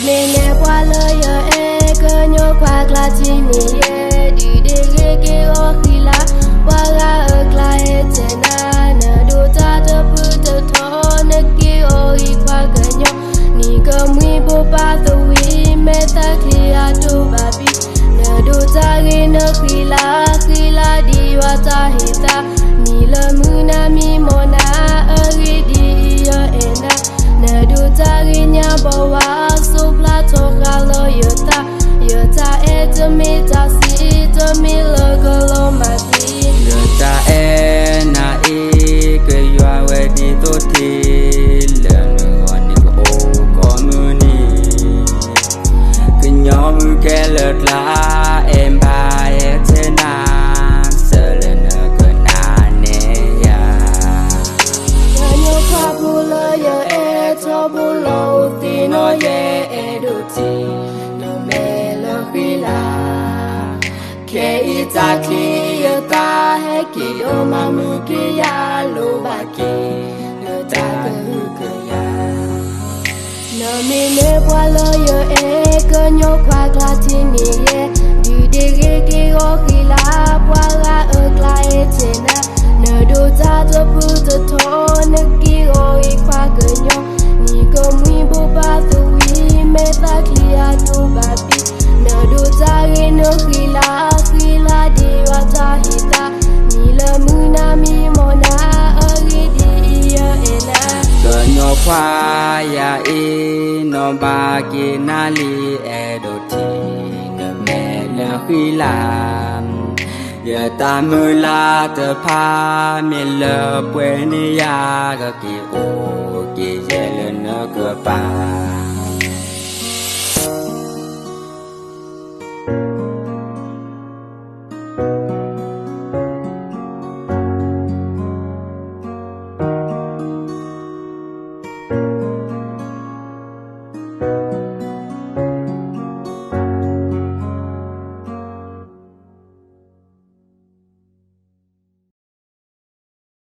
me ne qua lời e cơ nhớ qua la chi mi e đi de ge o khila qua ga kla e chena na do ta de pu de tho ne ki o I qua ga nyo ni ko mi bo pa the we me ta khia do ba bi na do ta ge na khila di wa ta he ta ni la mu na mi mo na ri di ya e na do ta ge nya bo wa so pla to ga lo yo ta e de me ta si de me lo go lo ma bi yo ta e na e ke yo we di to ti le no ni ko ko mu ni ke nyom ke le la em ba e te na se le na ko na ne ya yo pa bu lo yo e to bu lo ti no ye e do ti no me lo khila ke ita ki yo ta he ki yo ma mu ki ya lo ba ki lo ta ke ya no me ne bwa lo yo e ko nyo kwa kla ti ni ye di de ge o khila bwa ga kla e chena no do ta to pu to tho ne ki o I kwa ke nyo ni ko mi bo ba to wi me ta clear to ba bi no do ta ge no khila di wa ta hi ta ni la mu na mi mo na ri di ya e na ko nyo kwa ya e no ba ke na li e do ti ne me la khila ya ta mu la te pha mi le pwe ni ya ga ki o ki ye le no ko pa